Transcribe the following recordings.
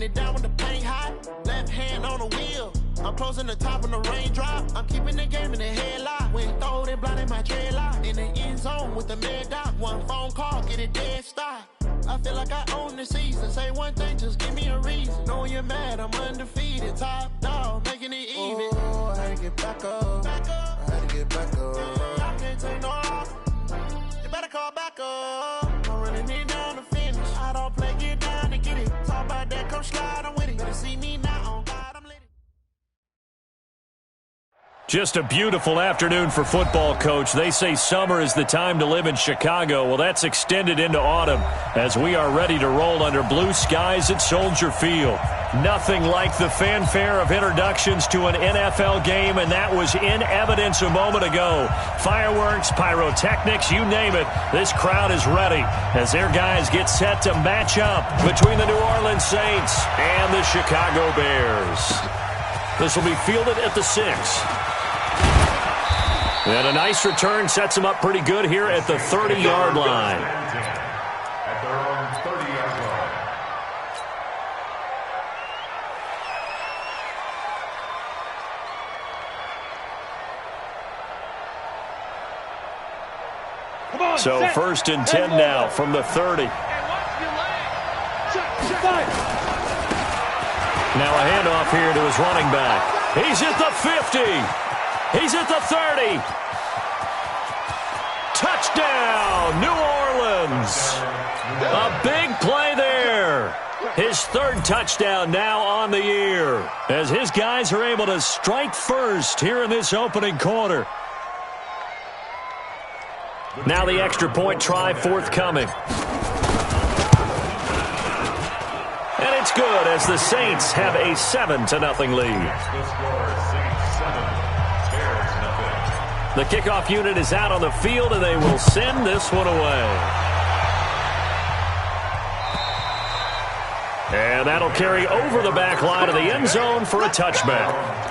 Keeping it down when the paint hot. Left hand on the wheel. I'm closing the top when the raindrop. I'm keeping the game in the headlock. When throwed and blinded my dreadlock. In the end zone with the mad dot. One phone call, get it dead stop. I feel like I own the season. Say one thing, just give me a reason. Knowing you're mad, I'm undefeated. Top dog, making it even. Oh, I had to get back up. I had to get back up. I can't take no off. You better call back up. I'm running it down to finish. I don't play, get down to get it. Talk about that, come slide, I'm with it. Better see me now, on God, I'm lit. Just a beautiful afternoon for football, Coach. They say summer is the time to live in Chicago. Well, that's extended into autumn as we are ready to roll under blue skies at Soldier Field. Nothing like the fanfare of introductions to an NFL game, and that was in evidence a moment ago. Fireworks, pyrotechnics, you name it. This crowd is ready as their guys get set to match up between the New Orleans Saints and the Chicago Bears. This will be fielded at the 6. And a nice return sets them up pretty good here at the 30-yard line. At their own 30-yard line. So 1st and 10 now from the 30. Now a handoff here to his running back. He's at the 50. He's at the 30. Touchdown, New Orleans. A big play there. His 3rd touchdown now on the year as his guys are able to strike first here in this opening quarter. Now the extra point try forthcoming. And it's good as the Saints have a 7-0 lead. The kickoff unit is out on the field, and they will send this one away. And that'll carry over the back line of the end zone for a touchback.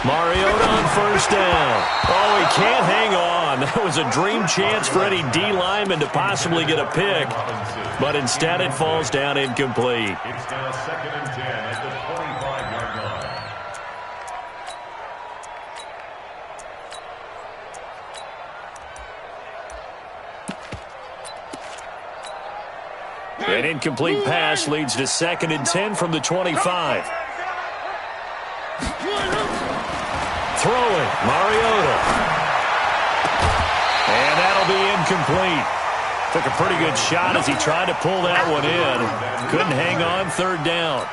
Mariota on 1st down. Oh, he can't hang on. That was a dream chance for any D lineman to possibly get a pick, but instead it falls down incomplete. It's now 2nd and 10 at the 25-yard line. An incomplete pass leads to 2nd and 10 from the 25. Throwing, Mariota. And that'll be incomplete. Took a pretty good shot as he tried to pull that one in. Couldn't hang on, 3rd down.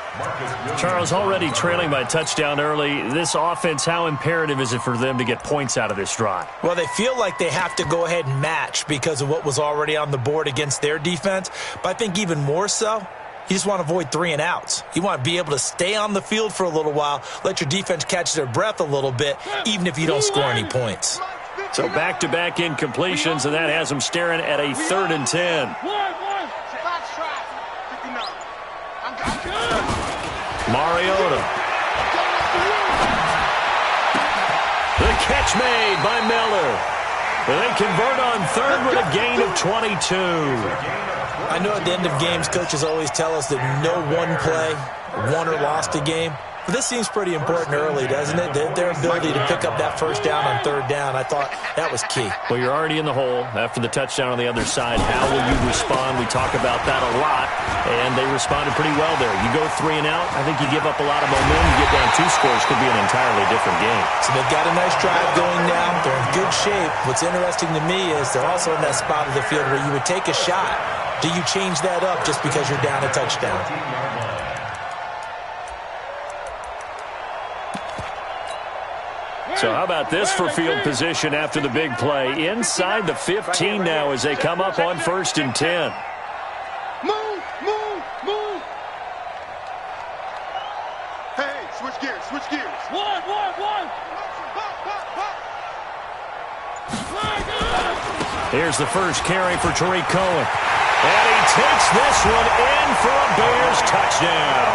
Charles, already trailing by a touchdown early. This offense, how imperative is it for them to get points out of this drive? Well, they feel like they have to go ahead and match because of what was already on the board against their defense. But I think even more so, you just want to avoid 3 and outs. You want to be able to stay on the field for a little while, let your defense catch their breath a little bit, even if you don't score any points. So back-to-back incompletions, and that has them staring at a 3rd and 10. Mariota. The catch made by Miller. They convert on 3rd with a gain of 22. I know at the end of games, coaches always tell us that no one play won or lost a game. But this seems pretty important early, doesn't it? Their ability to pick up that 1st down on 3rd down, I thought that was key. Well, you're already in the hole after the touchdown on the other side. How will you respond? We talk about that a lot, and they responded pretty well there. You go 3 and out, I think you give up a lot of momentum. You get down 2 scores, could be an entirely different game. So they've got a nice drive going now. They're in good shape. What's interesting to me is they're also in that spot of the field where you would take a shot. Do you change that up just because you're down a touchdown? So how about this for field position after the big play? Inside the 15 now as they come up on 1st and 10. Move! Switch gears. One. Here's the first carry for Tariq Cohen. And he takes this one in for a Bears touchdown.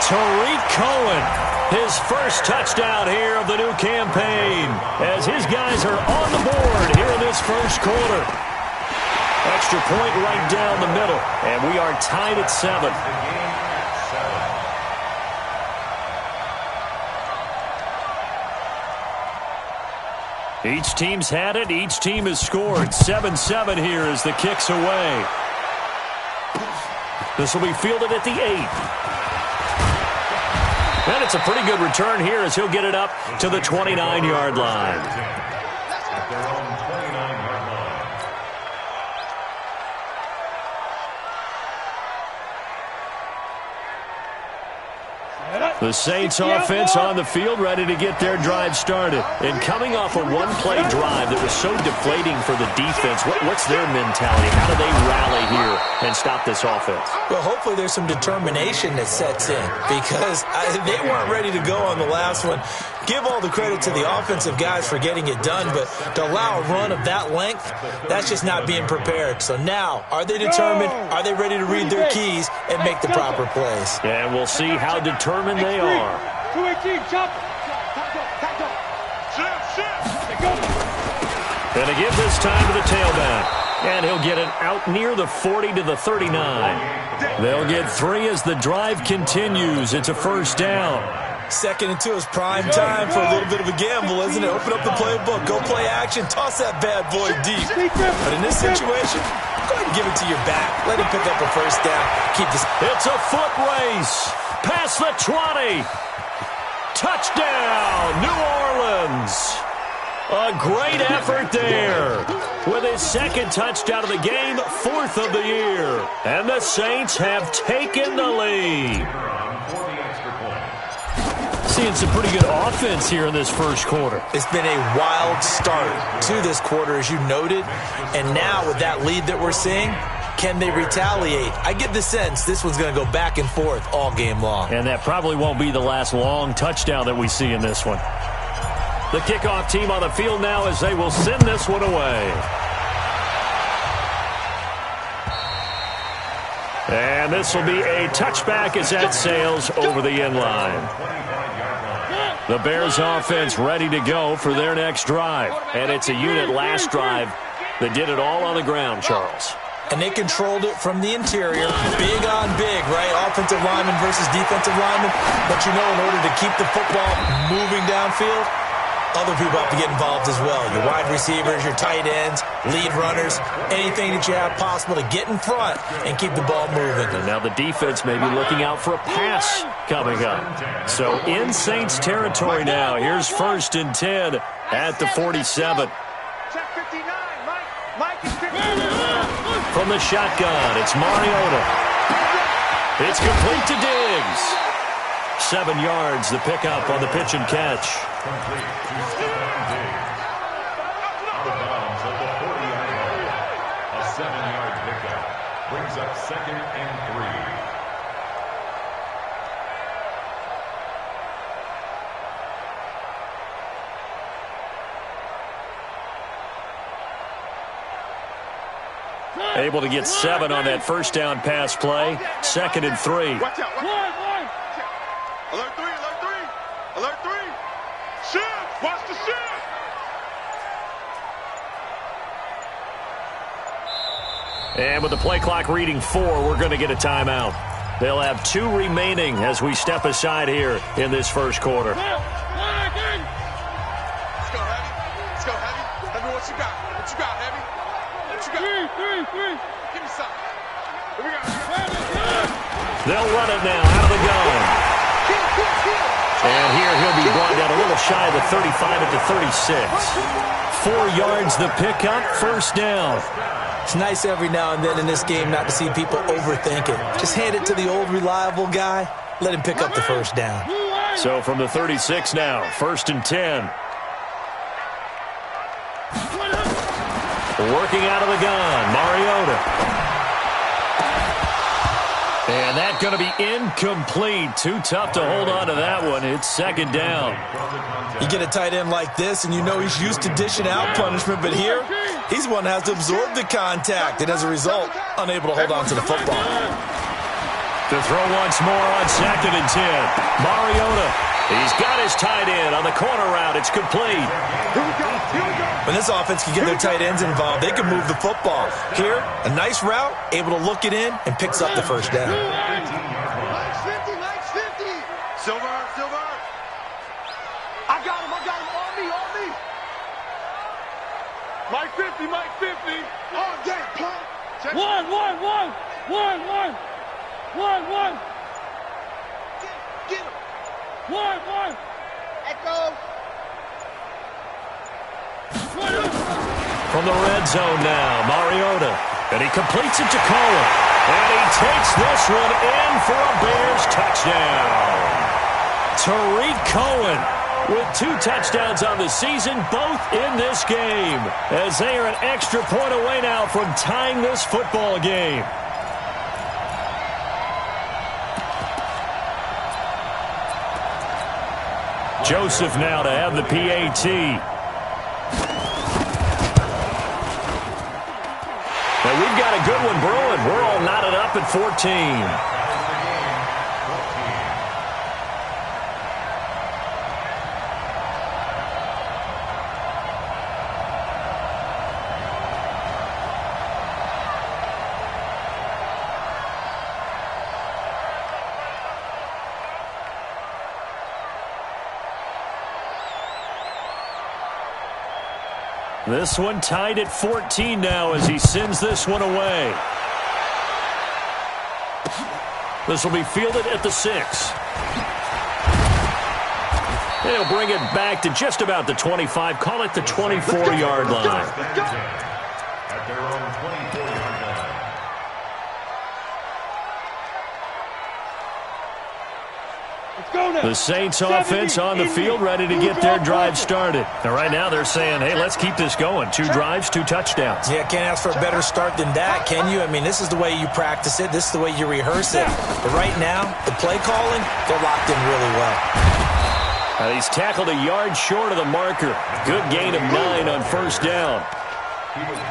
Tariq Cohen, his first touchdown here of the new campaign, as his guys are on the board here in this first quarter. Extra point right down the middle, and we are tied at 7. Each team's had it. Each team has scored. 7-7 here as the kick's away. This will be fielded at the 8. And it's a pretty good return here as he'll get it up to the 29-yard line. At their own 29-yard line. The Saints offense on the field, ready to get their drive started. And coming off a one-play drive that was so deflating for the defense, what's their mentality? How do they rally here and stop this offense? Well, hopefully there's some determination that sets in, because they weren't ready to go on the last one. Give all the credit to the offensive guys for getting it done, but to allow a run of that length, that's just not being prepared. So now, are they determined? Are they ready to read their keys and make the proper plays? And we'll see how determined they are. 218, chop. And a give this time to the tailback. And he'll get it out near the 40 to the 39. They'll get 3 as the drive continues. It's a first down. 2nd and 2 is prime time for a little bit of a gamble, isn't it? Open up the playbook, go play action, toss that bad boy deep. But in this situation, go ahead and give it to your back. Let him pick up a first down. Keep this. It's a foot race. Past the 20. Touchdown, New Orleans. A great effort there. With his 2nd touchdown of the game, 4th of the year. And the Saints have taken the lead. Seeing some pretty good offense here in this first quarter. It's been a wild start to this quarter, as you noted. And now with that lead that we're seeing, can they retaliate? I get the sense this one's going to go back and forth all game long. And that probably won't be the last long touchdown that we see in this one. The kickoff team on the field now as they will send this one away. And this will be a touchback as that sails over the end line. The Bears offense ready to go for their next drive. And it's a unit last drive that did it all on the ground, Charles. And they controlled it from the interior. Big on big, right? Offensive lineman versus defensive lineman. But you know, in order to keep the football moving downfield, other people have to get involved as well. Your wide receivers, your tight ends, lead runners, anything that you have possible to get in front and keep the ball moving. And now the defense may be looking out for a pass coming up. So in Saints territory now. Here's 1st and 10 at the 47. From the shotgun, it's Mariota. It's complete to Diggs. 7 yards, the pickup on the pitch and catch. Complete to Stephon Diggs. Out of bounds at the 40-yard line. A 7-yard pickup brings up 2nd and 3. Able to get 7 on that first down pass play. 2nd and 3. Watch out. Alert 3, alert 3. Alert 3. Shift. Watch the shift. And with the play clock reading 4, we're going to get a timeout. They'll have 2 remaining as we step aside here in this first quarter. Let's go, Heavy. Let's go, Heavy. Heavy, what you got? What you got, Heavy? What you got? 3. Give me something. Here we go. They'll run it now out of the gun. And here he'll be brought down a little shy of the 35 at the 36. 4 yards the pickup, first down. It's nice every now and then in this game not to see people overthink it. Just hand it to the old reliable guy. Let him pick up the first down. So from the 36 now, 1st and 10. Working out of the gun, Mariota. And that's going to be incomplete. Too tough to hold on to that one. It's second down. You get a tight end like this, and you know he's used to dishing out punishment, but here, he's one that has to absorb the contact, and as a result, unable to hold on to the football. To throw once more on 2nd and 10. Mariota, he's got his tight end on the corner route. It's complete. When this offense can get their tight ends involved, they can move the football. Here, a nice route, able to look it in, and picks up the first down. Mike's 50, Mike's 50. Silver. I got him, on me. Mike 50. Oh, damn, pump. One. Get him. One. Echo. From the red zone now, Mariota. And he completes it to Cohen. And he takes this one in for a Bears touchdown. Tariq Cohen with 2 touchdowns on the season, both in this game, as they are an extra point away now from tying this football game. Joseph now to have the PAT. And we've got a good one brewing. We're all knotted up at 14. This one tied at 14 now as he sends this one away. This will be fielded at the 6. He'll bring it back to just about the 25. Call it the 24-yard line. At their own 24-yard line. The Saints offense on the field, ready to get their drive started. And right now they're saying, hey, let's keep this going. 2 drives, 2 touchdowns. Yeah, can't ask for a better start than that, can you? I mean, this is the way you practice it. This is the way you rehearse it. But right now, the play calling, they're locked in really well. He's tackled a yard short of the marker. Good gain of 9 on first down.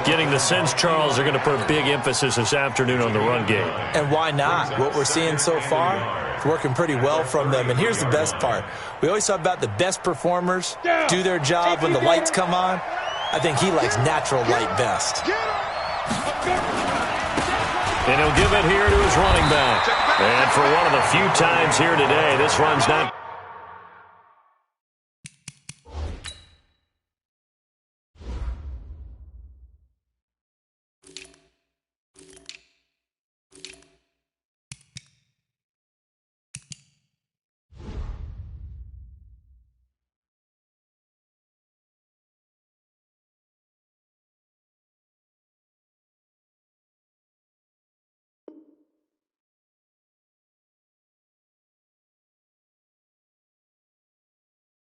Getting the sense, Charles, are going to put a big emphasis this afternoon on the run game. And why not? What we're seeing so far, it's working pretty well from them. And here's the best part. We always talk about the best performers do their job when the lights come on. I think he likes natural light best. And he'll give it here to his running back. And for one of the few times here today, this run's not...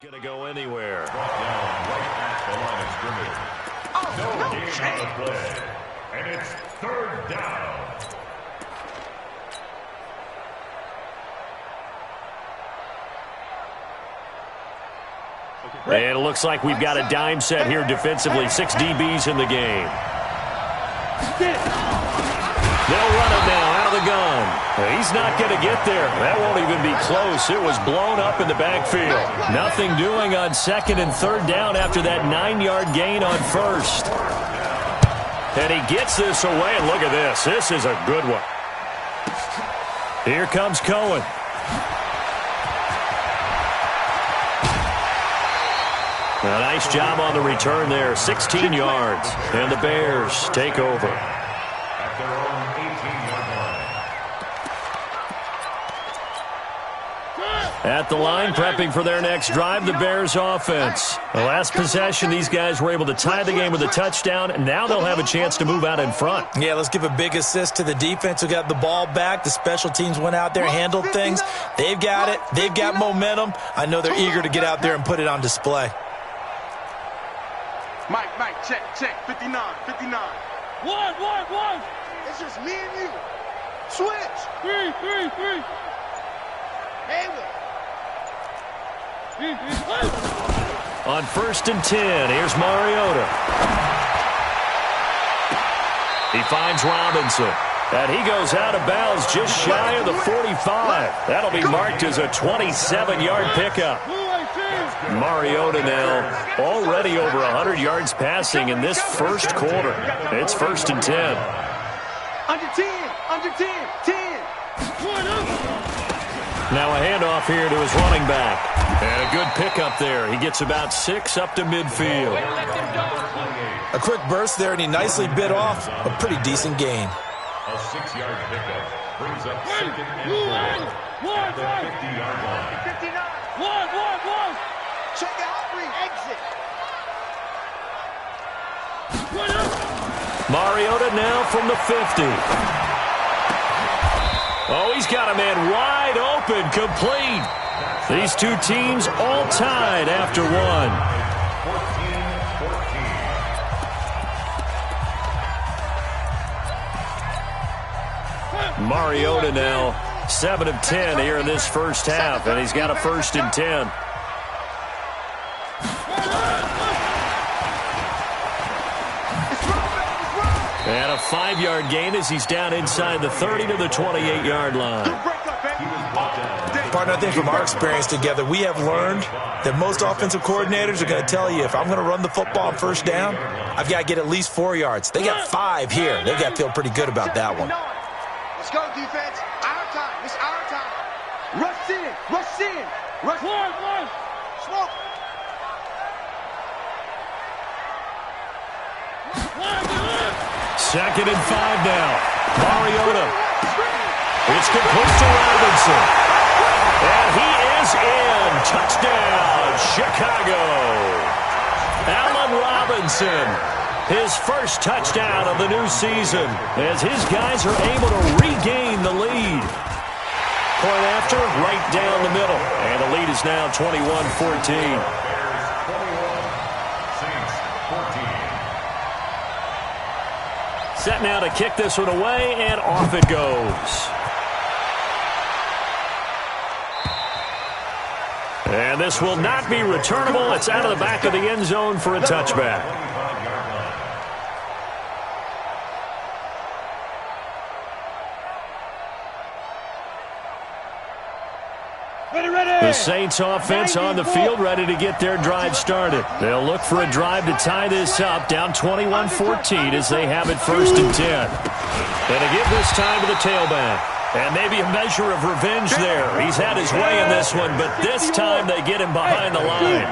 Gonna go anywhere. Brought down right at the line of scrimmage. No gain on the play. And it's 3rd down. And it looks like we've got a dime set here defensively. 6 DBs in the game. They'll run it now out of the gun. He's not going to get there. That won't even be close. It was blown up in the backfield. Nothing doing on 2nd and 3rd down after that 9-yard gain on 1st. And he gets this away. And look at this. This is a good one. Here comes Cohen. A nice job on the return there. 16 yards. And the Bears take over. At their own 18-yard line. At the line, prepping for their next drive, the Bears offense. The last possession, these guys were able to tie the game with a touchdown, and now they'll have a chance to move out in front. Yeah, let's give a big assist to the defense who got the ball back. The special teams went out there and handled things. They've got it. They've got momentum. I know they're eager to get out there and put it on display. Mike, check, 59. One. It's just me and you. Switch. Three. On 1st and 10, here's Mariota. He finds Robinson. And he goes out of bounds just shy of the 45. That'll be marked as a 27-yard pickup. Mariota now already over 100 yards passing in this first quarter. It's 1st and 10. Under 10. Under 10. 10. Now a handoff here to his running back. And a good pickup there. He gets about 6 up to midfield. A quick burst there, and he nicely bit off a pretty decent gain. A 6-yard pickup brings up 2nd and 4 at the 50-yard line. 59. One. Check out. Exit. Mariota now from the 50. Oh, he's got a man wide open, complete. These two teams all tied after one. 14-14. Mariota now 7 of 10 here in this first half, and he's got a 1st and 10. And a 5-yard gain as he's down inside the 30 to the 28-yard line. Partner, I think from our experience together, we have learned that most offensive coordinators are going to tell you, if I'm going to run the football on 1st down, I've got to get at least 4 yards. They got 5 here. They've got to feel pretty good about that one. Let's go, defense. Our time. It's our time. Rush in. One. Smoke. Second and 5 now. Mariota. It's complete to Robinson. And he is in. Touchdown, Chicago. Allen Robinson. His first touchdown of the new season as his guys are able to regain the lead. Point after, right down the middle. And the lead is now 21-14. Set now to kick this one away, and off it goes. And this will not be returnable. It's out of the back of the end zone for a touchback. The Saints offense on the field, ready to get their drive started. They'll look for a drive to tie this up, down 21-14 as they have it 1st and 10. And to give this time to the tailback. And maybe a measure of revenge there. He's had his way in this one, but this time they get him behind the line.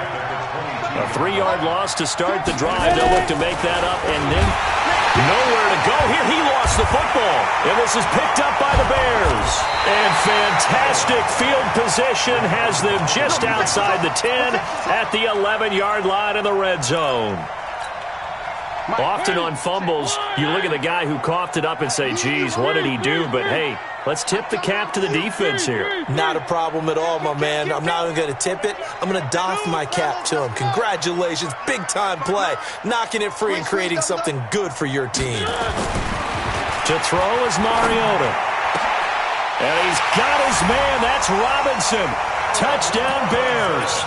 A 3-yard loss to start the drive. They'll look to make that up, and then nowhere to go here. He lost the football, and this is picked up by the Bears. And fantastic field position has them just outside the 10 at the 11-yard line in the red zone. Often on fumbles, you look at the guy who coughed it up and say, geez, what did he do? But, hey, let's tip the cap to the defense here. Not a problem at all, my man. I'm not even going to tip it. I'm going to doff my cap to him. Congratulations. Big-time play. Knocking it free and creating something good for your team. To throw is Mariota. And he's got his man. That's Robinson. Touchdown, Bears.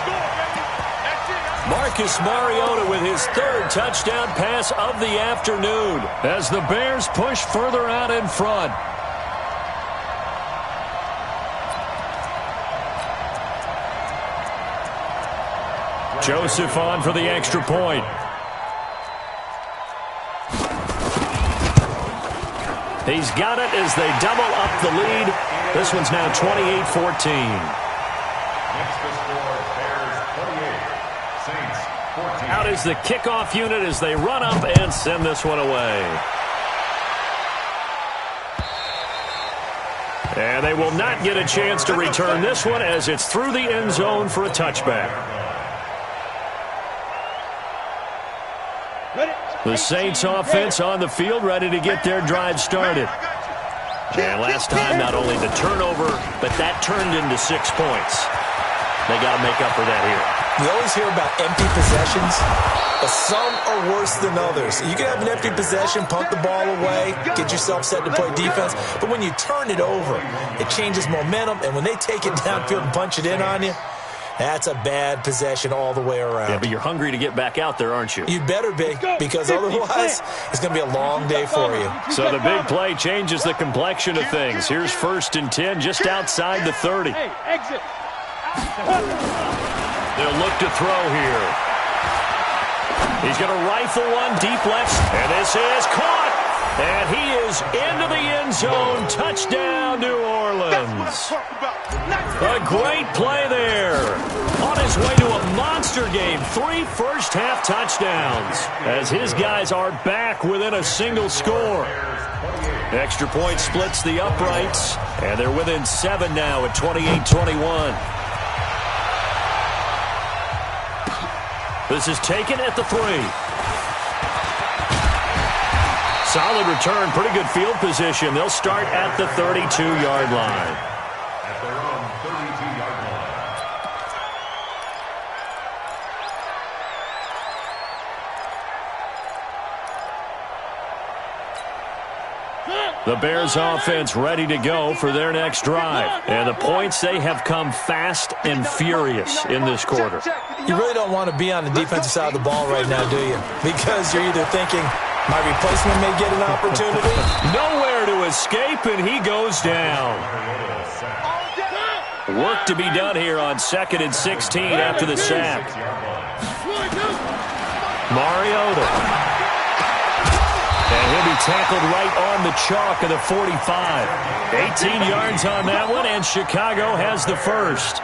Marcus Mariota with his 3rd touchdown pass of the afternoon as the Bears push further out in front. Joseph on for the extra point. He's got it as they double up the lead. This one's now 28-14. Out is the kickoff unit as they run up and send this one away. And they will not get a chance to return this one as it's through the end zone for a touchback. The Saints offense on the field ready to get their drive started. And last time, not only the turnover, but that turned into 6 points. They got to make up for that here. We always hear about empty possessions, but some are worse than others. You can have an empty possession, punt the ball away, get yourself set to play defense, but when you turn it over, it changes momentum, and when they take it downfield and punch it in on you, that's a bad possession all the way around. Yeah, but you're hungry to get back out there, aren't you? You better be, because otherwise it's going to be a long day for you. So the big play changes the complexion of things. Here's 1st and 10 just outside the 30. Hey, exit. They'll look to throw here. He's going to rifle one deep left, and this is caught. And he is into the end zone. Touchdown, New Orleans. A great play there. On his way to a monster game. 3 first-half touchdowns as his guys are back within a single score. Extra point splits the uprights, and they're within 7 now at 28-21. This is taken at the 3. Solid return, pretty good field position. They'll start at the 32-yard line. At their own 32-yard line. The Bears offense ready to go for their next drive. And the points, they have come fast and furious in this quarter. You really don't want to be on the defensive side of the ball right now, do you? Because you're either thinking, my replacement may get an opportunity. Nowhere to escape, and he goes down. Work to be done here on 2nd and 16 after the sack. Mariota. And he'll be tackled right on the chalk of the 45. 18 yards on that one, and Chicago has the first.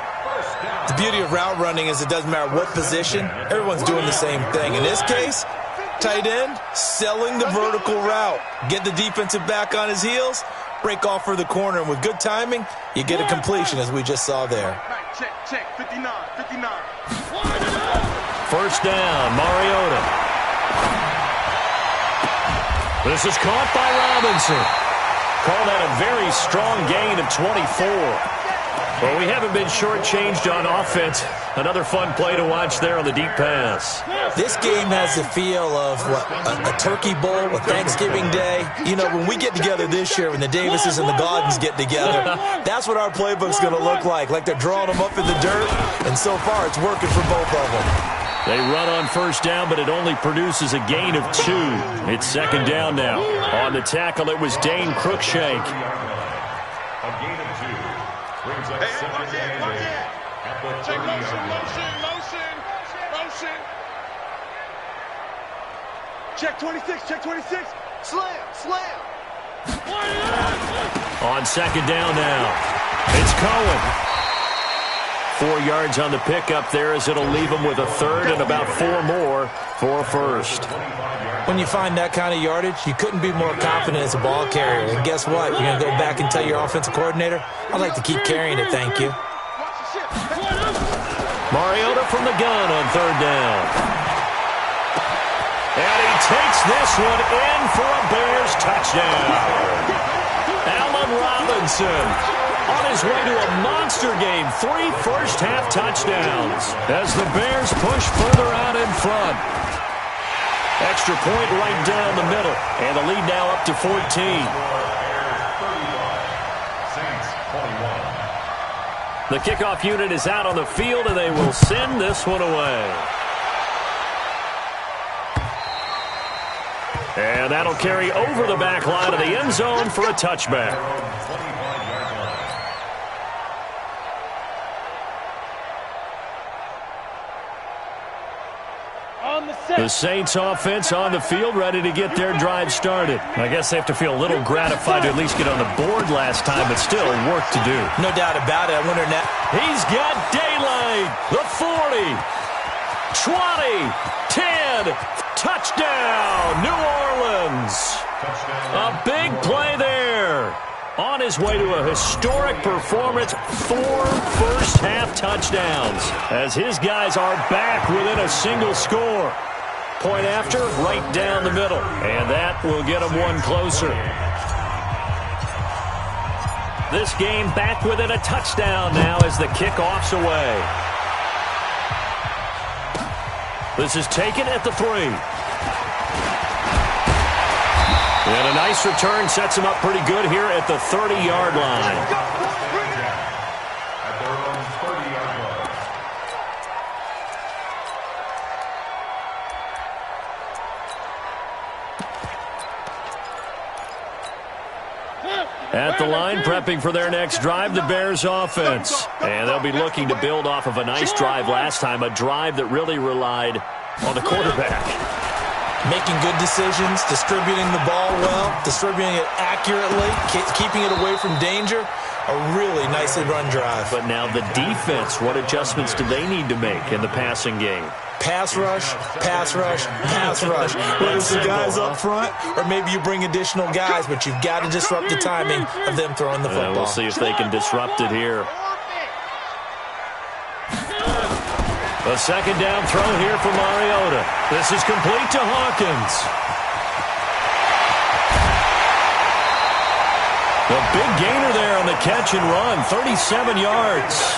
The beauty of route running is it doesn't matter what position. Everyone's doing the same thing. In this case, tight end, selling the vertical route. Get the defensive back on his heels, break off for the corner, and with good timing, you get a completion, as we just saw there. Check, 59. First down, Mariota. This is caught by Robinson. Call that a very strong gain of 24. Well, we haven't been shortchanged on offense. Another fun play to watch there on the deep pass. This game has the feel of a turkey bowl, a Thanksgiving day. You know, when we get together this year, when the Davises and the Gaudens get together, that's what our playbook's going to look like they're drawing them up in the dirt, and so far it's working for both of them. They run on first down, but it only produces a gain of 2. It's 2nd down now. On the tackle, it was Dane Cruikshank. A gain of 2 brings up 2nd and 8 at the 30-yard line. Motion. Check 26. Slam. On 2nd down now, it's Cohen. 4 yards on the pickup there as it'll leave him with a 3rd and about 4 more for a first. When you find that kind of yardage, you couldn't be more confident as a ball carrier. And guess what? You're going to go back and tell your offensive coordinator, I'd like to keep carrying it, thank you. Mariota from the gun on 3rd down. And he takes this one in for a Bears touchdown. Allen Robinson on his way to a monster game. 3 first-half touchdowns as the Bears push further out in front. Extra point right down the middle. And the lead now up to 14. The kickoff unit is out on the field, and they will send this one away. And that'll carry over the back line of the end zone for a touchback. The Saints offense on the field, ready to get their drive started. I guess they have to feel a little gratified to at least get on the board last time, but still work to do. No doubt about it. I wonder now. He's got daylight. The 40, 20, 10, touchdown, New Orleans. A big play there. On his way to a historic performance, 4 first-half touchdowns as his guys are back within a single score. Point after, right down the middle, and that will get them one closer. This game back within a touchdown now as the kickoff's away. This is taken at the 3. And a nice return sets him up pretty good here at the 30-yard line. At their own 30-yard line. At the line, prepping for their next drive, the Bears offense. And they'll be looking to build off of a nice drive last time, a drive that really relied on the quarterback. Making good decisions, distributing the ball well, distributing it accurately, keeping it away from danger. A really nicely run drive. But now the defense, what adjustments do they need to make in the passing game? Pass rush, pass rush, pass rush. Whether it's the guys up front or maybe you bring additional guys, but you've got to disrupt the timing of them throwing the football. We'll see if they can disrupt it here. A second down throw here for Mariota. This is complete to Hawkins. A big gainer there on the catch and run, 37 yards.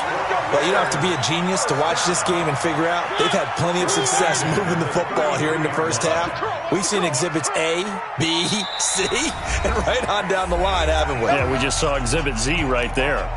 Well, you don't have to be a genius to watch this game and figure out they've had plenty of success moving the football here in the first half. We've seen exhibits A, B, C, and right on down the line, haven't we? Yeah, we just saw exhibit Z right there.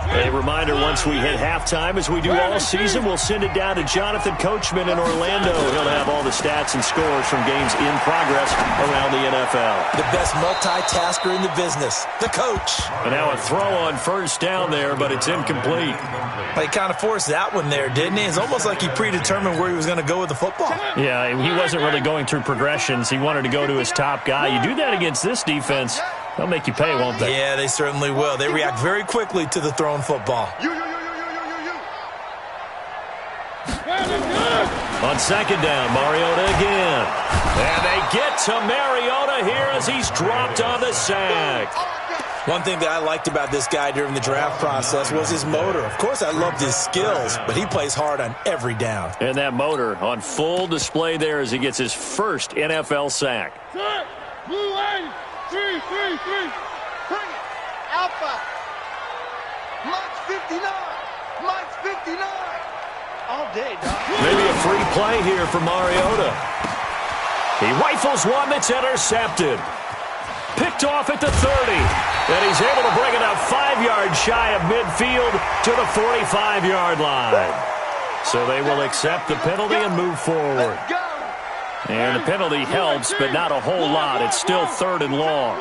A reminder, once we hit halftime, as we do all season, we'll send it down to Jonathan Coachman in Orlando. He'll have all the stats and scores from games in progress around the NFL. The best multitasker in the business, the coach. And now a throw on first down there, but it's incomplete. Well, he kind of forced that one there, didn't he? It's almost like he predetermined where he was going to go with the football. Yeah, he wasn't really going through progressions. He wanted to go to his top guy. You do that against this defense, they'll make you pay, won't they? Yeah, they certainly will. They react very quickly to the thrown football. On second down, Mariota again. And they get to Mariota here as he's dropped on the sack. One thing that I liked about this guy during the draft process was his motor. Of course, I loved his skills, but he plays hard on every down. And that motor on full display there as he gets his first NFL sack. Set. Blue 80. 3. Bring it. Alpha. Mike's 59. Mike's 59. All day, dog. Maybe a free play here for Mariota. He rifles one that's intercepted. Picked off at the 30. And he's able to bring it up 5 yards shy of midfield to the 45-yard line. So they will accept the penalty and move forward. And the penalty helps, but not a whole lot. It's still 3rd and long.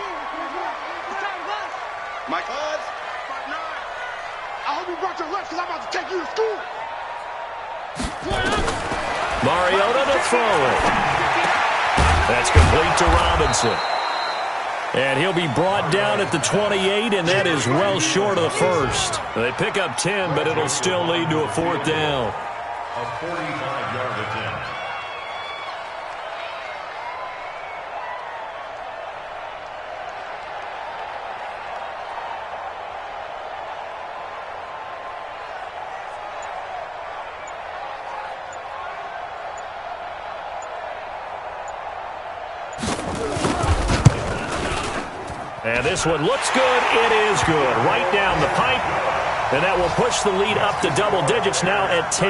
Mike. I hope you brought your lunch because I'm about to take you to school. Mariota to throw it. That's complete to Robinson. And he'll be brought down at the 28, and that is well short of the first. They pick up 10, but it'll still lead to a 4th down. A 45-yard attempt. And this one looks good. It is good. Right down the pipe. And that will push the lead up to double digits now at 10.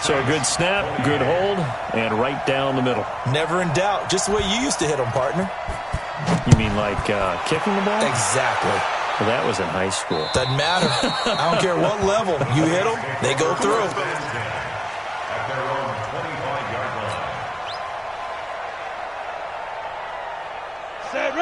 So a good snap, good hold, and right down the middle. Never in doubt. Just the way you used to hit them, partner. You mean like kicking the ball? Exactly. Well, that was in high school. Doesn't matter. I don't care what level. You hit them, they go through. At their own 25-yard line.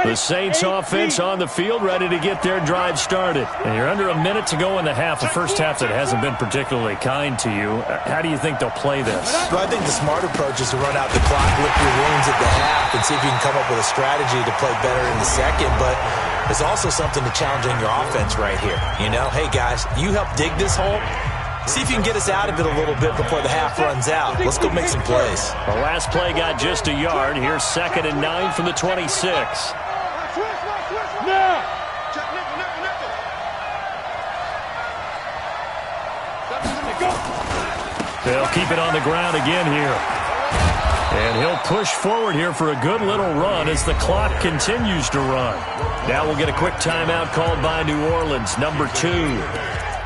The Saints offense on the field, ready to get their drive started. And you're under a minute to go in the half, a first half that hasn't been particularly kind to you. How do you think they'll play this? Well, I think the smart approach is to run out the clock, lick your wounds at the half, and see if you can come up with a strategy to play better in the second. But there's also something to challenging your offense right here. You know, hey, guys, you help dig this hole. See if you can get us out of it a little bit before the half runs out. Let's go make some plays. The last play got just a yard. Here's 2nd and 9 from the 26. Now. They'll keep it on the ground again here. And he'll push forward here for a good little run as the clock continues to run. Now we'll get a quick timeout called by New Orleans, number 2.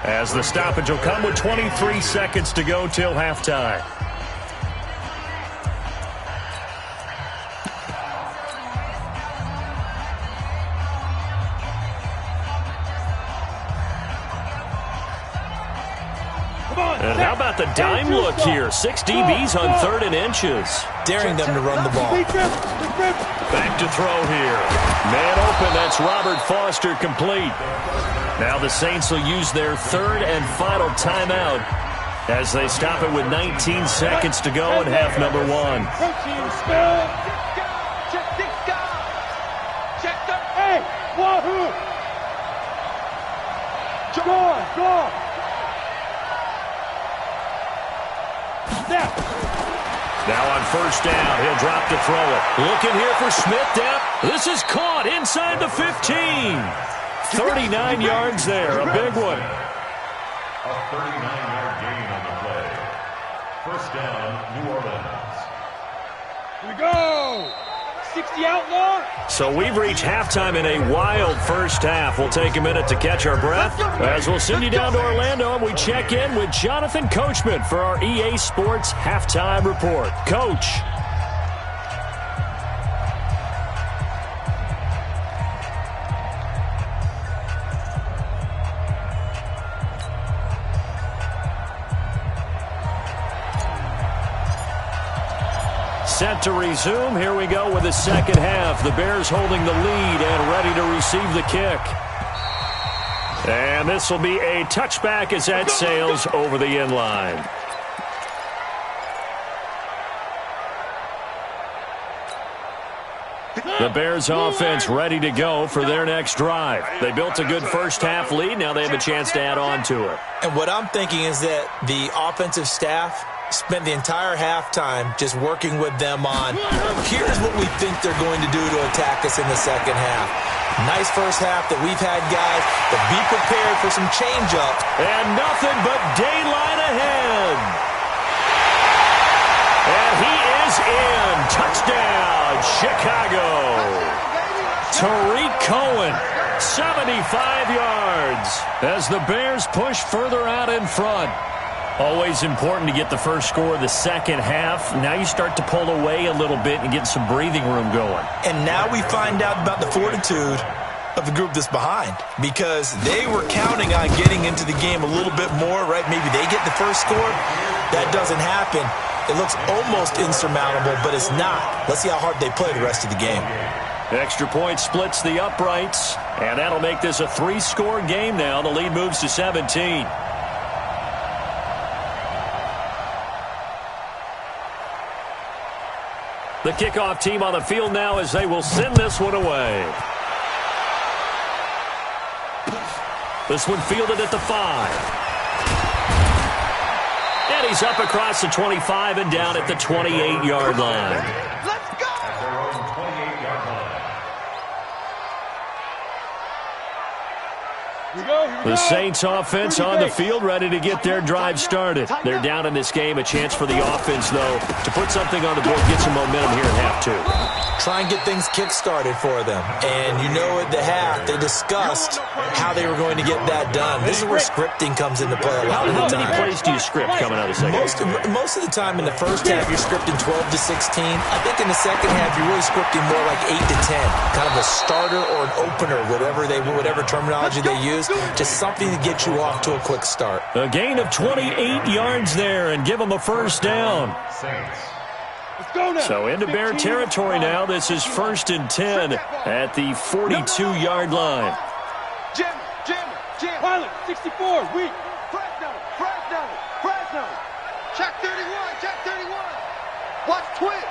As the stoppage will come with 23 seconds to go till halftime. And how about the dime look here? 6 DBs on 3rd and inches. Daring them to run the ball. Back to throw here. Man open, that's Robert Foster complete. Now the Saints will use their 3rd and final timeout as they stop it with 19 seconds to go in half number 1. Wahoo! Go! Now on 1st down, he'll drop to throw it. Looking here for Smith down. This is caught inside the 15. 39 yards there, a big one. A 39-yard gain on the play. 1st down, New Orleans. Here we go! 60 outlaw. So we've reached halftime in a wild first half. We'll take a minute to catch our breath as we'll send you down to Orlando and we check in with Jonathan Coachman for our EA Sports Halftime Report. Coach. Set to resume. Here we go with the second half. The Bears holding the lead and ready to receive the kick. And this will be a touchback as that sails over the end line. The Bears offense ready to go for their next drive. They built a good first half lead. Now they have a chance to add on to it. And what I'm thinking is that the offensive staff spent the entire halftime just working with them on, here's what we think they're going to do to attack us in the second half. Nice first half that we've had, guys, but be prepared for some change-up. And nothing but daylight ahead. And he is in. Touchdown, Chicago. Tariq Cohen, 75 yards as the Bears push further out in front. Always important to get the first score of the second half. Now you start to pull away a little bit and get some breathing room going. And now we find out about the fortitude of the group that's behind, because they were counting on getting into the game a little bit more, right? Maybe they get the first score. That doesn't happen. It looks almost insurmountable, but it's not. Let's see how hard they play the rest of the game. Extra point splits the uprights, and that'll make this a 3-score game now. The lead moves to 17. The kickoff team on the field now as they will send this one away. This one fielded at the 5. And he's up across the 25 and down at the 28-yard line. Let's go! At their own 28-yard line. The Saints offense on the field ready to get their drive started. They're down in this game. A chance for the offense, though, to put something on the board, get some momentum here in half 2. Try and get things kick-started for them. And you know at the half, they discussed how they were going to get that done. This is where scripting comes into play a lot of the time. How many plays do you script coming out of the second half? Most of the time in the first half, you're scripting 12 to 16. I think in the second half, you're really scripting more like 8 to 10. Kind of a starter or an opener, whatever terminology they use. Just something to get you off to a quick start. A gain of 28 yards there and give them a first down. So into Bear territory now. This is 1st and 10 at the 42-yard line. Jim. Pilot, 64, weak. Fresno. Check 31. Watch twist.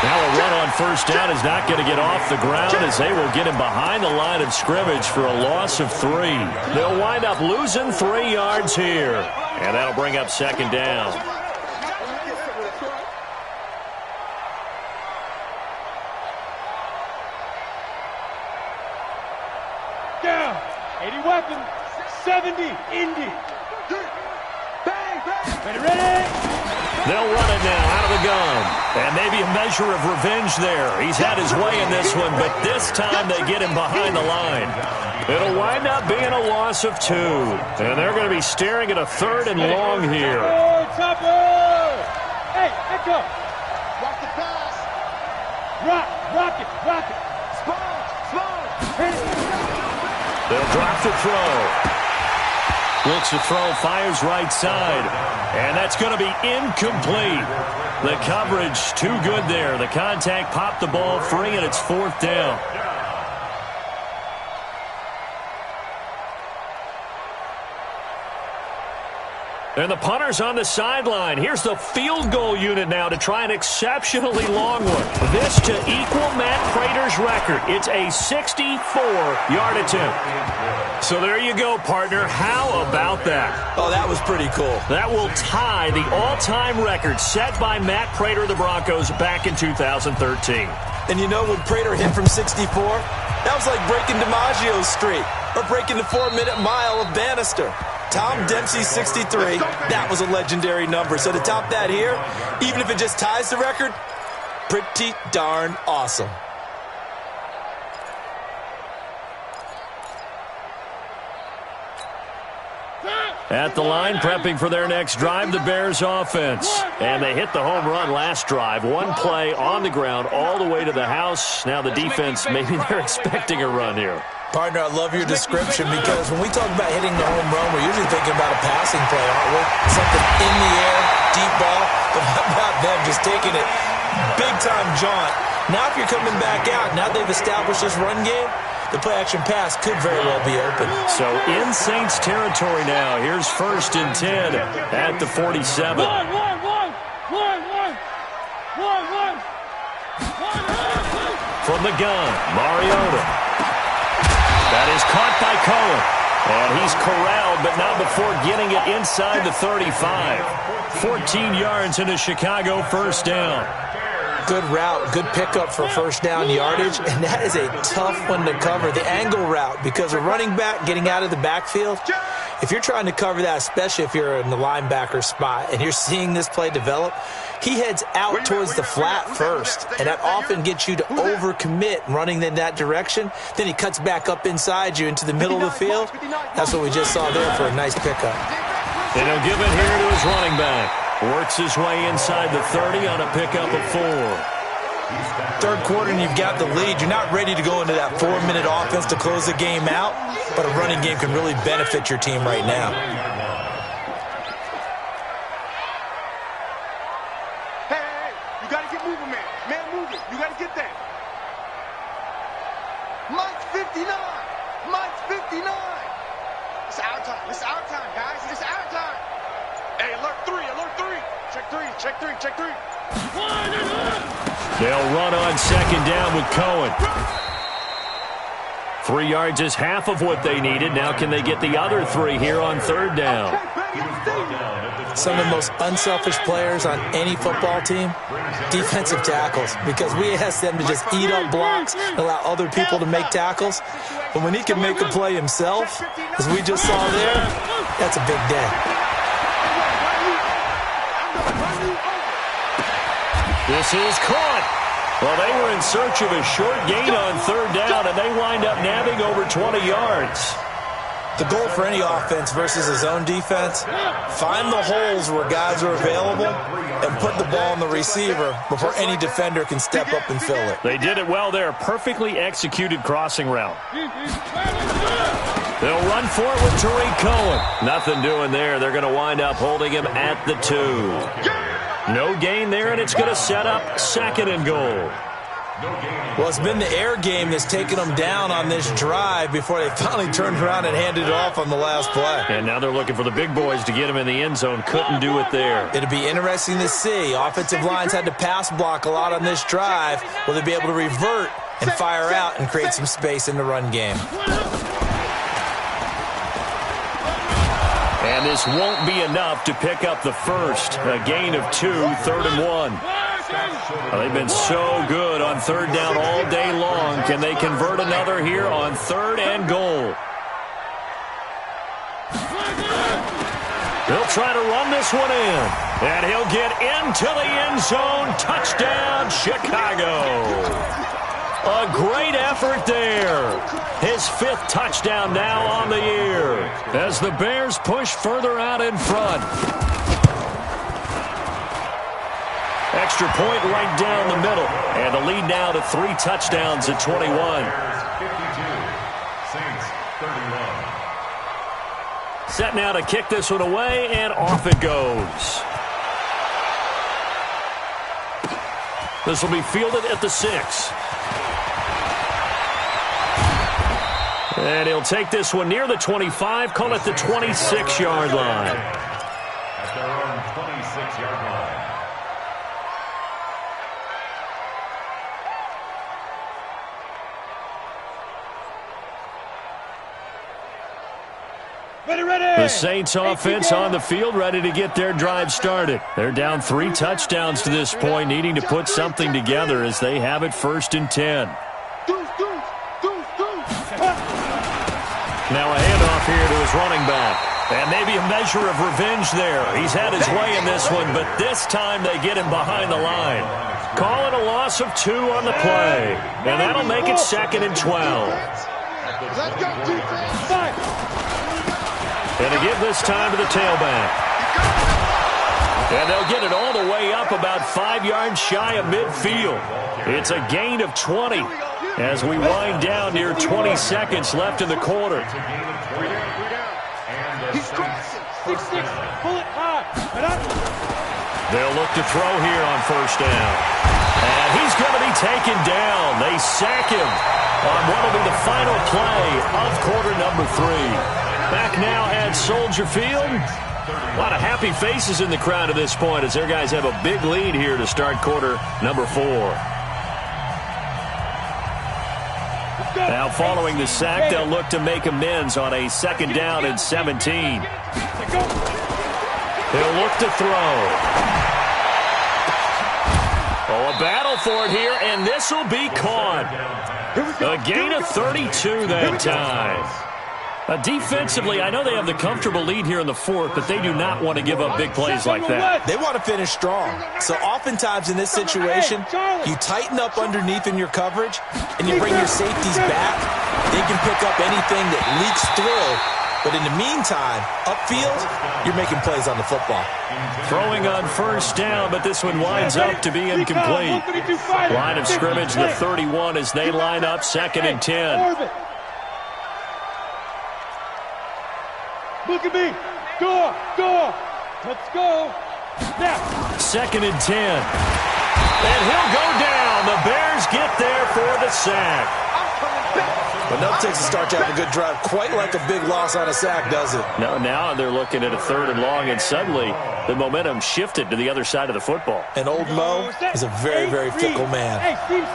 Now a run on first down is not going to get off the ground as they will get him behind the line of scrimmage for a loss of 3. They'll wind up losing 3 yards here. And that'll bring up second down. Down. 80 weapons. 70. Indy. Bang. Ready. They'll run it now out of the gun. And maybe a measure of revenge there. He's had his way in this one, but this time they get him behind the line. It'll wind up being a loss of 2. And they're going to be staring at a 3rd and long here. Topper! Hey, Echo! Rock the pass! Rock it! Spawn! They'll drop the throw. Looks to throw, fires right side. And that's going to be incomplete. The coverage too good there. The contact popped the ball free, and it's 4th down. And the punter's on the sideline. Here's the field goal unit now to try an exceptionally long one. This to equal Matt Prater's record. It's a 64-yard attempt. So there you go, partner. How about that? Oh, that was pretty cool. That will tie the all-time record set by Matt Prater of the Broncos back in 2013. And you know, when Prater hit from 64, that was like breaking DiMaggio's streak or breaking the 4-minute mile of Bannister. Tom Dempsey's 63, that was a legendary number. So to top that here, even if it just ties the record, pretty darn awesome. At the line, prepping for their next drive, the Bears offense. And they hit the home run last drive. One play on the ground all the way to the house. Now the defense, maybe they're expecting a run here. Partner, I love your description because when we talk about hitting the home run, we're usually thinking about a passing play, aren't we? Something in the air, deep ball. But how about them just taking it big-time jaunt? Now if you're coming back out, now they've established this run game, the play-action pass could very well be open. So in Saints territory now. Here's 1st and 10 at the 47. From the gun, Mariota. That is caught by Cohen. And he's corralled, but not before getting it inside the 35. 14 yards into Chicago, 1st down. Good route, good pickup for 1st down yardage, and that is a tough one to cover, the angle route, because a running back getting out of the backfield, if you're trying to cover that, especially if you're in the linebacker spot and you're seeing this play develop, he heads out towards the flat first, and that often gets you to overcommit running in that direction. Then he cuts back up inside you into the middle of the field. That's what we just saw there for a nice pickup. And he'll give it here to his running back. Works his way inside the 30 on a pickup of 4. 3rd quarter and you've got the lead. You're not ready to go into that 4-minute offense to close the game out, but a running game can really benefit your team right now. Hey, you got to get moving, man. Man, move it. You got to get that. Mike's 59. Mike's 59. It's our time. It's our time, guys. It's our time. Hey, alert 3, alert 3. Check 3, check 3, check 3. They'll run on 2nd down with Cohen. 3 yards is half of what they needed. Now can they get the other 3 here on 3rd down? Some of the most unselfish players on any football team, defensive tackles, because we ask them to just eat up blocks and allow other people to make tackles. But when he can make a play himself, as we just saw there, that's a big day. This is caught. Well, they were in search of a short gain on 3rd down, and they wind up nabbing over 20 yards. The goal for any offense versus a zone defense, find the holes where guys are available and put the ball on the receiver before any defender can step up and fill it. They did it well there. Perfectly executed crossing route. They'll run for it with Tariq Cohen. Nothing doing there. They're going to wind up holding him at the 2. No gain there, and it's going to set up 2nd and goal. Well, it's been the air game that's taken them down on this drive before they finally turned around and handed it off on the last play. And now they're looking for the big boys to get him in the end zone. Couldn't do it there. It'll be interesting to see. Offensive lines had to pass block a lot on this drive. Will they be able to revert and fire out and create some space in the run game? And this won't be enough to pick up the 1st. A gain of 2, 3rd and 1. They've been so good on 3rd down all day long. Can they convert another here on 3rd and goal? He'll try to run this one in. And he'll get into the end zone. Touchdown, Chicago. A great effort there. His 5th touchdown now on the year as the Bears push further out in front. Extra point right down the middle. And the lead now to 3 touchdowns at 21. 52, Saints 31. 2 Set now to kick this one away, and off it goes. This will be fielded at the 6. And he'll take this one near the 25, call it the 26-yard line. At their own 26-yard line. The Saints offense on the field, ready to get their drive started. They're down 3 touchdowns to this point, needing to put something together as they have it 1st and 10. Now a handoff here to his running back. And maybe a measure of revenge there. He's had his way in this one, but this time they get him behind the line. Call it a loss of 2 on the play. And that'll make it 2nd and 12. Let's go, defense. And to give this time to the tailback. And they'll get it all the way up about 5 yards shy of midfield. It's a gain of 20 as we wind down near 20 seconds left in the quarter. He's crossing. 6-6. Pull it high. They'll look to throw here on 1st down. And he's going to be taken down. They sack him on what will be the final play of quarter number 3. Back now at Soldier Field. A lot of happy faces in the crowd at this point as their guys have a big lead here to start quarter number 4. Now following the sack, they'll look to make amends on a 2nd down and 17. He'll look to throw. Oh, a battle for it here, and this will be caught. A gain of 32 that time. Defensively, I know they have the comfortable lead here in the 4th, but they do not want to give up big plays like that. They want to finish strong. So oftentimes in this situation, you tighten up underneath in your coverage, and you bring your safeties back. They can pick up anything that leaks through. But in the meantime, upfield, you're making plays on the football. Throwing on 1st down, but this one winds up to be incomplete. Line of scrimmage, the 31 as they line up 2nd and 10. Look at me. Go. Let's go. Now. 2nd and 10. And he'll go down. The Bears get there for the sack. But no takes to start to have a good drive. Quite like a big loss on a sack, does it? No, now they're looking at a 3rd and long, and suddenly the momentum shifted to the other side of the football. And old Mo is a very, very fickle man.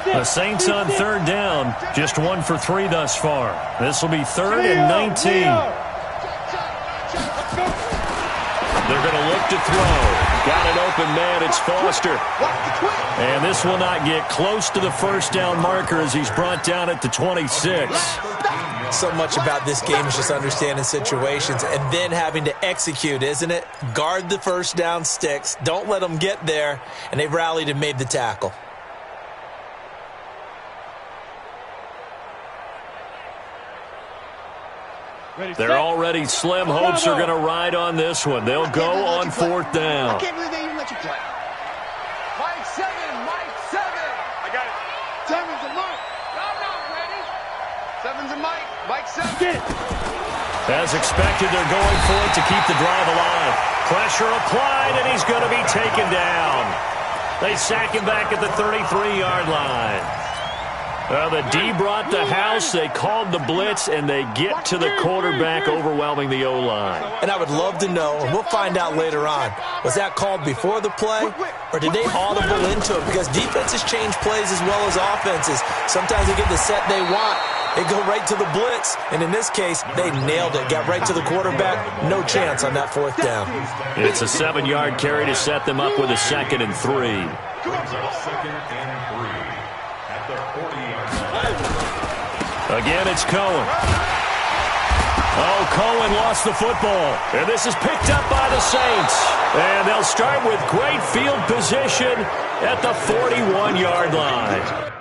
The Saints on 3rd down. Just 1 for 3 thus far. This will be 3rd and 19. They're going to look to throw. Got an open man. It's Foster. And this will not get close to the 1st down marker as he's brought down at the 26. So much about this game is just understanding situations and then having to execute, isn't it? Guard the 1st down sticks. Don't let them get there. And they've rallied and made the tackle. They're already slim hopes are going to ride on this one. They'll go on 4th down. I can't believe they even let you play. Mike 7. I got it. 7's a Mike. I'm not ready. 7's a Mike. Mike 7. Get it. As expected, they're going for it to keep the drive alive. Pressure applied, and he's going to be taken down. They sack him back at the 33-yard line. Well, the D brought the house. They called the blitz, and they get to the quarterback, overwhelming the O-line. And I would love to know, and we'll find out later on, was that called before the play, or did they audible into it? Because defenses change plays as well as offenses. Sometimes they get the set they want. They go right to the blitz, and in this case, they nailed it. Got right to the quarterback. No chance on that 4th down. It's a 7-yard carry to set them up with a 2nd and 3. Again, it's Cohen. Oh, Cohen lost the football. And this is picked up by the Saints. And they'll start with great field position at the 41-yard line.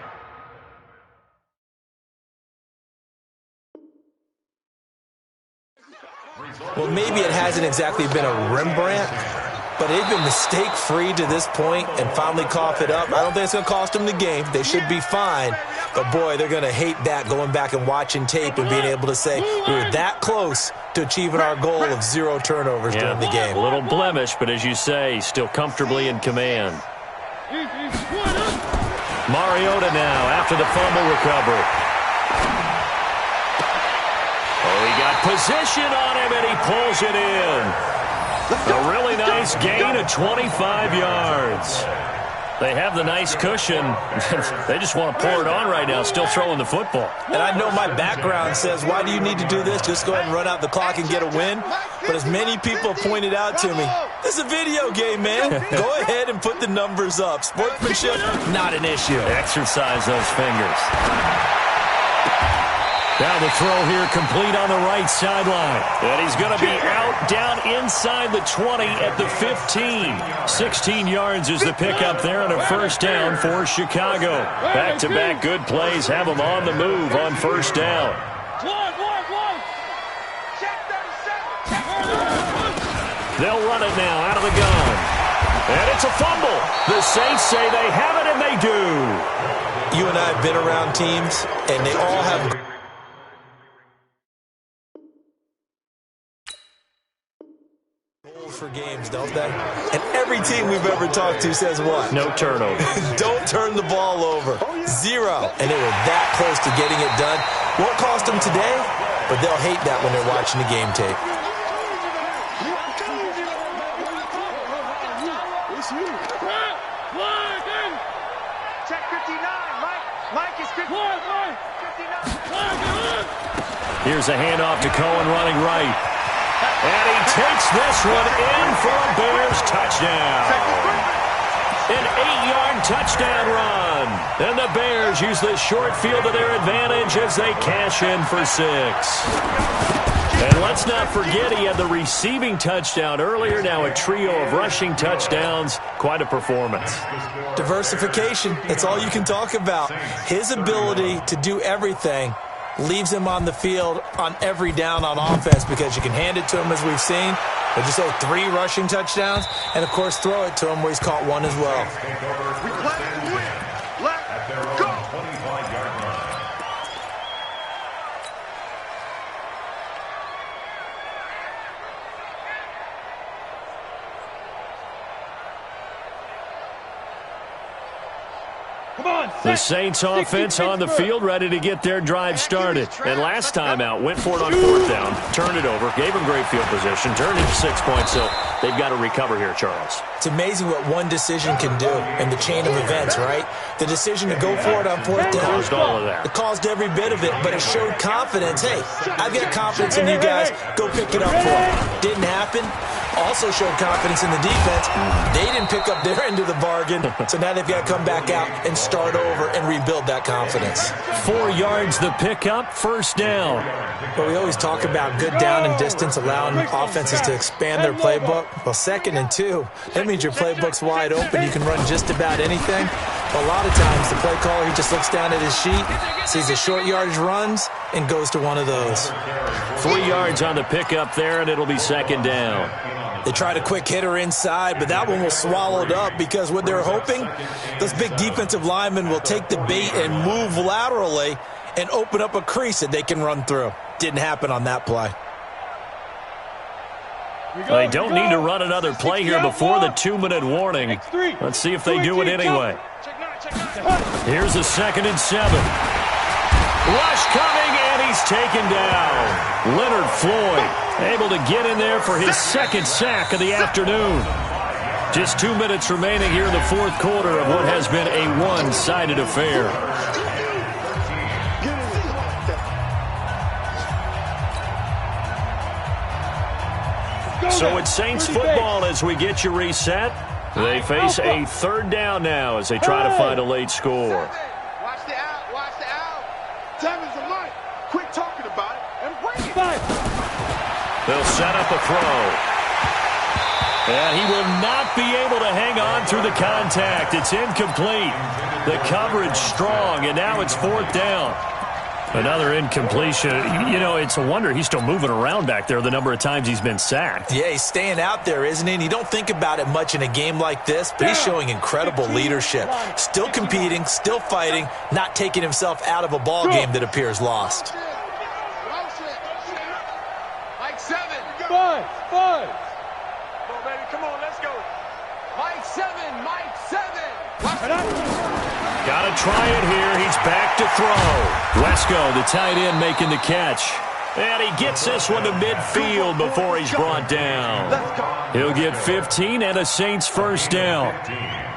Well, maybe it hasn't exactly been a Rembrandt, but they've been mistake-free to this point and finally cough it up. I don't think it's going to cost them the game. They should be fine. But, boy, they're going to hate that, going back and watching tape and being able to say we were that close to achieving our goal of 0 turnovers during the game. A little blemish, but as you say, still comfortably in command. Mariota now after the fumble recovery. Oh, he got position on him, and he pulls it in. A really nice gain of 25 yards. They have the nice cushion. They just want to pour it on right now, still throwing the football. And I know my background says, why do you need to do this? Just go ahead and run out the clock and get a win. But as many people pointed out to me, this is a video game, man. Go ahead and put the numbers up. Sportsmanship, not an issue. Exercise those fingers. Now the throw here complete on the right sideline. And he's going to be out down inside the 20 at the 15. 16 yards is the pickup there on a first down for Chicago. Back-to-back good plays have them on the move on first down. They'll run it now out of the gun. And it's a fumble. The Saints say they have it, and they do. You and I have been around teams, and they all have for games, don't they? And every team we've ever talked to says what? No turnover. Don't turn the ball over. 0. And they were that close to getting it done. Won't cost them today, but they'll hate that when they're watching the game tape. Check 59. Mike is 59. Here's a handoff to Cohen running right. And he takes this one in for a Bears touchdown. An 8-yard touchdown run. And the Bears use this short field to their advantage as they cash in for 6. And let's not forget he had the receiving touchdown earlier. Now a trio of rushing touchdowns. Quite a performance. Diversification. That's all you can talk about. His ability to do everything leaves him on the field on every down on offense because you can hand it to him as we've seen. But just say 3 rushing touchdowns and, of course, throw it to him where he's caught 1 as well. Let's go. The Saints offense on the field, ready to get their drive started. And last time out, went for it on 4th down, turned it over, gave them great field position, turned into 6 points, so they've got to recover here, Charles. It's amazing what one decision can do in the chain of events, right? The decision to go for it on 4th down. Caused all of that. It caused every bit of it, but it showed confidence. Hey, I've got confidence in you guys. Go pick it up for them. Didn't happen. Also showed confidence in the defense. They didn't pick up their end of the bargain, so now they've got to come back out and start over and rebuild that confidence. 4 yards the pickup, first down. But we always talk about good down and distance, allowing offenses to expand their playbook. Well, 2nd and 2, that means your playbook's wide open. You can run just about anything. But a lot of times, the play caller, he just looks down at his sheet, sees the short yardage runs, and goes to one of those. 3 yards on the pickup there, and it'll be 2nd down. They tried a quick hitter inside, but that one was swallowed up because what they're hoping, those big defensive linemen will take the bait and move laterally and open up a crease that they can run through. Didn't happen on that play. They don't need to run another play here before the 2-minute warning. Let's see if they do it anyway. Here's a 2nd and 7. Rush coming, and he's taken down. Leonard Floyd able to get in there for his 2nd sack of the afternoon. Just 2 minutes remaining here in the 4th quarter of what has been a one-sided affair. So it's Saints football as we get you reset. They face a 3rd down now as they try to find a late score. Watch the out. Watch the out. Time is the money. Quit talking about it and bring it. They'll set up a throw. And he will not be able to hang on through the contact. It's incomplete. The coverage strong, and now it's 4th down. Another incompletion. You know, it's a wonder he's still moving around back there the number of times he's been sacked. Yeah, he's staying out there, isn't he? And you don't think about it much in a game like this, but he's showing incredible leadership. Still competing, still fighting, not taking himself out of a ball game that appears lost. Mike 7. Five. Come on, baby. Come on, let's go. Mike 7. Mike 7. Got to try it here. He's back to throw. Wesco, the tight end, making the catch. And he gets this one to midfield before he's brought down. He'll get 15 and a Saints first down.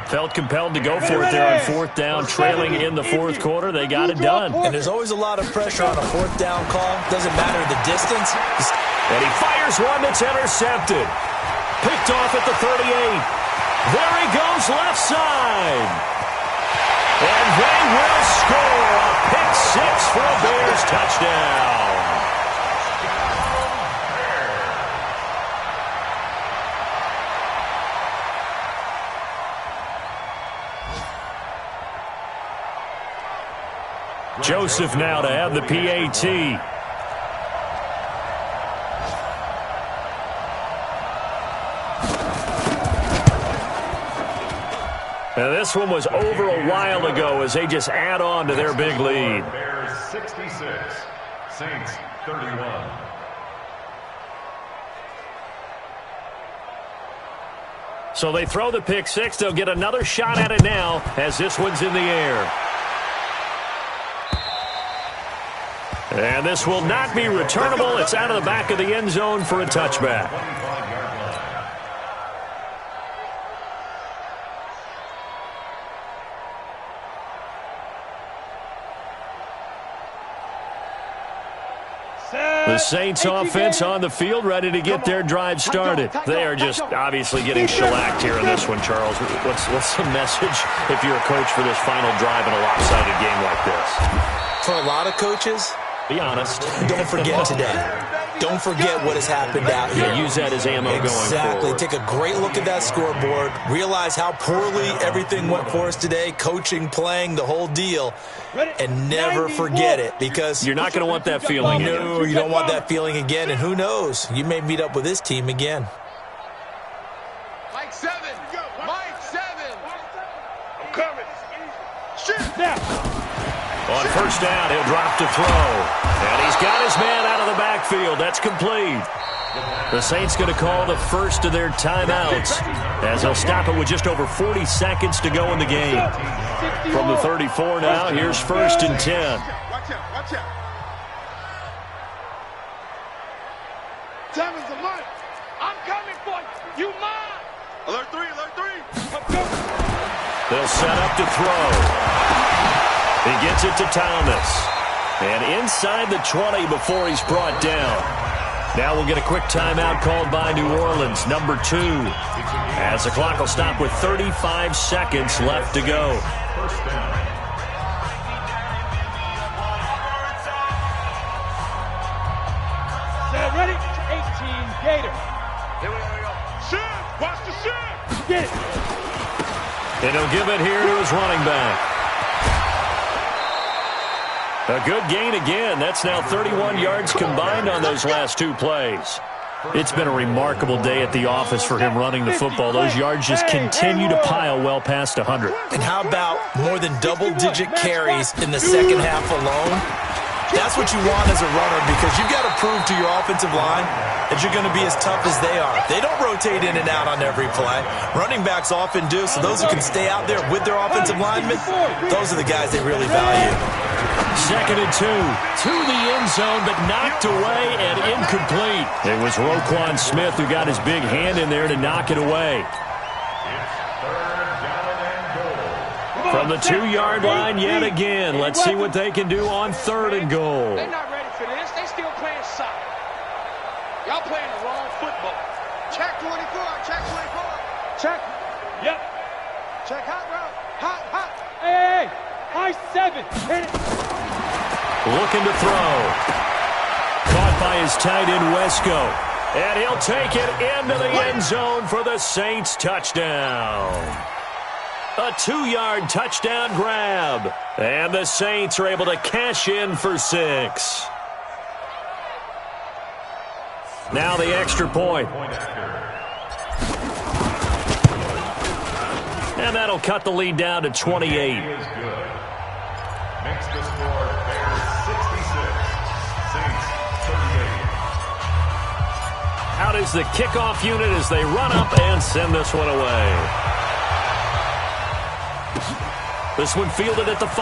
Felt compelled to go for it there on fourth down, trailing in the fourth quarter. They got it done. And there's always a lot of pressure on a fourth down call. Doesn't matter the distance. And he fires one that's intercepted. Picked off at the 38. There he goes left side. And they will score a pick-6 for a Bears touchdown. Joseph now to have the PAT. Now this one was over a while ago as they just add on to their big lead. Bears 66, Saints 31. So they throw the pick-6. They'll get another shot at it now as this one's in the air. And this will not be returnable. It's out of the back of the end zone for a touchback. The Saints offense on the field, ready to get their drive started. They are just obviously getting shellacked here in this one, Charles. What's the message if you're a coach for this final drive in a lopsided game like this? For a lot of coaches, be honest. Don't forget today. Don't forget what has happened out here. Yeah, use that as ammo going forward. Exactly. Take a great look at that scoreboard. Realize how poorly everything went for us today. Coaching, playing, the whole deal. And never forget it, because you're not going to want that feeling again. No, you don't want that feeling again. And who knows? You may meet up with this team again. Mike 7. Mike 7. I'm coming. Shit. Now. On first down, he'll drop to throw. And he's got his man out of the backfield. That's complete. The Saints going to call the first of their timeouts as they'll stop it with just over 40 seconds to go in the game. From the 34 now, here's first and 10. Watch out. Seven's the money. I'm coming for you. You mine. Alert 3. They'll set up to throw. He gets it to Thomas. And inside the 20 before he's brought down. Now we'll get a quick timeout called by New Orleans, number 2. As the clock will stop with 35 seconds left to go. Set, ready? 18, Gator. Here we go. Shit. Watch the shit. Get it. And he'll give it here to his running back. A good gain again. That's now 31 yards combined on those last 2 plays. It's been a remarkable day at the office for him running the football. Those yards just continue to pile well past 100. And how about more than double-digit carries in the second half alone? That's what you want as a runner, because you've got to prove to your offensive line that you're going to be as tough as they are. They don't rotate in and out on every play. Running backs often do, so those who can stay out there with their offensive linemen, those are the guys they really value. Second and 2 to the end zone, but knocked away and incomplete. It was Roquan Smith who got his big hand in there to knock it away. From the 2-yard line yet again. Let's see what they can do on 3rd and goal. They're not ready for this. They still playing soccer. Y'all playing the wrong football. Check 24. Check 24. Check. Yep. Check hot, bro. Hot. Hey. High 7. Hit it. Looking to throw. Caught by his tight end, Wesco. And he'll take it into the end zone for the Saints touchdown. A 2-yard touchdown grab. And the Saints are able to cash in for 6. Now the extra point. And that'll cut the lead down to 28. Is good. Makes the score Bears 66, Saints 38. Out is the kickoff unit as they run up and send this one away. This one fielded at the 5.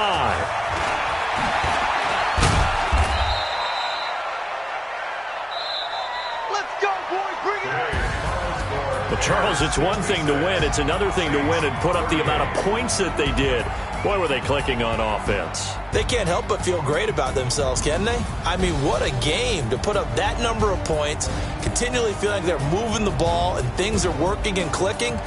Let's go, boys. Bring it on. But Charles, it's one thing to win. It's another thing to win and put up the amount of points that they did. Boy, were they clicking on offense. They can't help but feel great about themselves, can they? I mean, what a game to put up that number of points, continually feeling like they're moving the ball and things are working and clicking.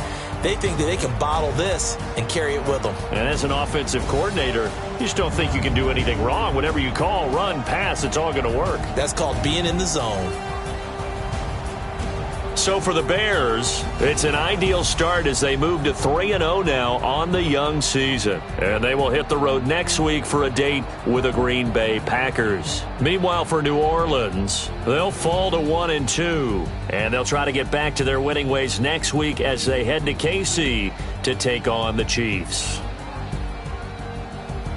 They think that they can bottle this and carry it with them. And as an offensive coordinator, you just don't think you can do anything wrong. Whatever you call, run, pass, it's all going to work. That's called being in the zone. So for the Bears, it's an ideal start as they move to 3-0 now on the young season. And they will hit the road next week for a date with the Green Bay Packers. Meanwhile, for New Orleans, they'll fall to 1-2. And they'll try to get back to their winning ways next week as they head to KC to take on the Chiefs.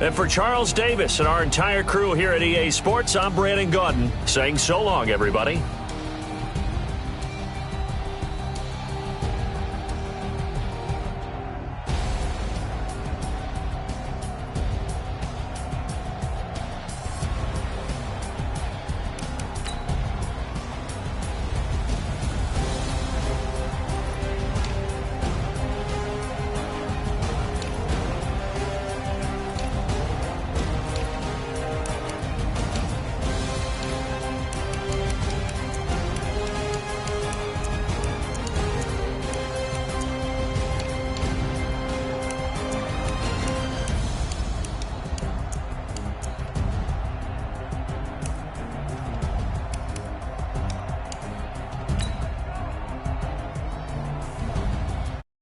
And for Charles Davis and our entire crew here at EA Sports, I'm Brandon Gaudin saying so long, everybody.